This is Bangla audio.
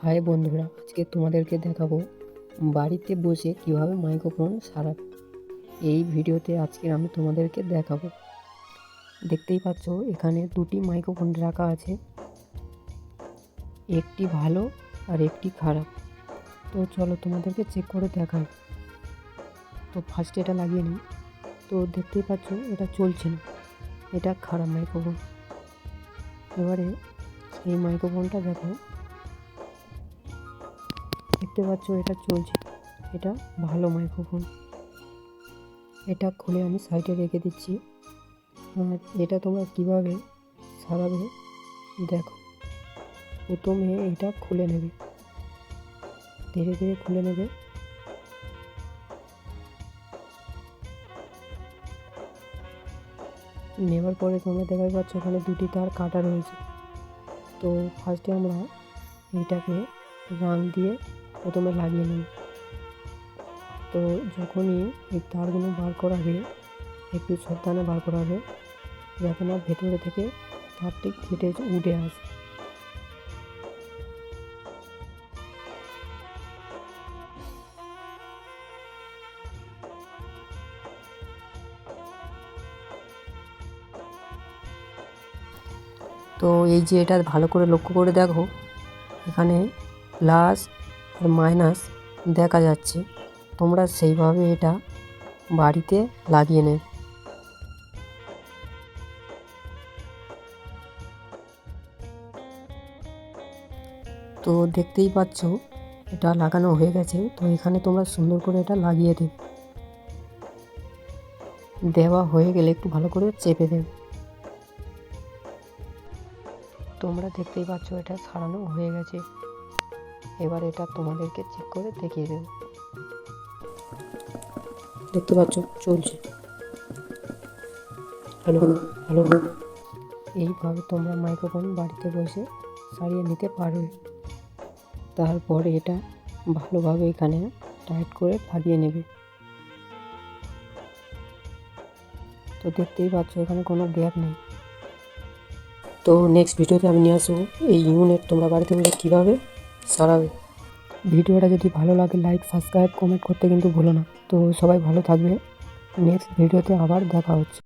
হাই বন্ধুরা, আজকে তোমাদেরকে দেখাবো বাড়িতে বসে কিভাবে মাইক্রোফোন সারাবে। এই ভিডিওতে আজকে আমি তোমাদেরকে দেখাবো। দেখতেই পাচ্ছ এখানে দুটি মাইক্রোফোন রাখা আছে, একটি ভালো আর একটি খারাপ। তো চলো তোমাদেরকে চেক করে দেখাই। তো ফার্স্টে এটা লাগিয়ে নিই। তো দেখতেই পাচ্ছ এটা চলছে না, এটা খারাপ মাইক্রোফোন। এবারে এই মাইক্রোফোনটা দেখো, দেখতে পাচ্ছ এটা চলছে, এটা ভালো মাইক্রোফোন। এটা খুলে আমি সাইডে রেখে দিচ্ছি। আর এটা তোমরা কিভাবে সারাবে দেখো। প্রথমে এটা খুলে নেবে, ধীরে ধীরে খুলে নেবে। নেবার পরে তোমরা দেখাই পাচ্ছ ওখানে দুটি তার কাটা রয়েছে। তো ফার্স্টে আমরা এইটাকে রাং দিয়ে প্রথমে লাগিয়ে নেব। তো যখনই এই তারগুলো বার করাবে একটু সাবধানে বার করাবে, যাতে না ভেতরে থেকে তারটি কেটে উঠে আসে। তো এই যে এটা ভালো করে লক্ষ্য করে দেখো, এখানে প্লাস আর মাইনাস দেখা যাচ্ছে। তোমরা সেইভাবে এটা বাড়িতে লাগিয়ে নেবে। তো দেখতেই পাচ্ছ এটা লাগানো হয়ে গেছে। তো এখানে তোমরা সুন্দর করে এটা লাগিয়ে দেবে। দেওয়া হয়ে গেলে একটু ভালো করে চেপে দেবে। তোমরা দেখতেই পাচ্ছ এটা সারানো হয়ে গেছে। এবার এটা তোমাদেরকে চেক করে দেখিয়ে দেব। দেখতে পাচ্ছ চলছে, হ্যালো হ্যালো। এইভাবে তোমরা মাইক্রোফোন বাড়িতে বসে সারিয়ে নিতে পারবে। তারপরে এটা ভালোভাবে এখানে টাইট করে লাগিয়ে নেবে। তো দেখতেই পাচ্ছ এখানে কোনো গ্যাপ নেই। তো নেক্সট ভিডিওতে আমি নিয়ে আসবো এই ইউনিট তোমরা বাড়িতে বসে কীভাবে সারাবে। ভিডিওটা যদি ভালো লাগে লাইক, সাবস্ক্রাইব, কমেন্ট করতে কিন্তু ভুলো না। তো সবাই ভালো থাকবে। নেক্সট ভিডিওতে আবার দেখা হচ্ছে।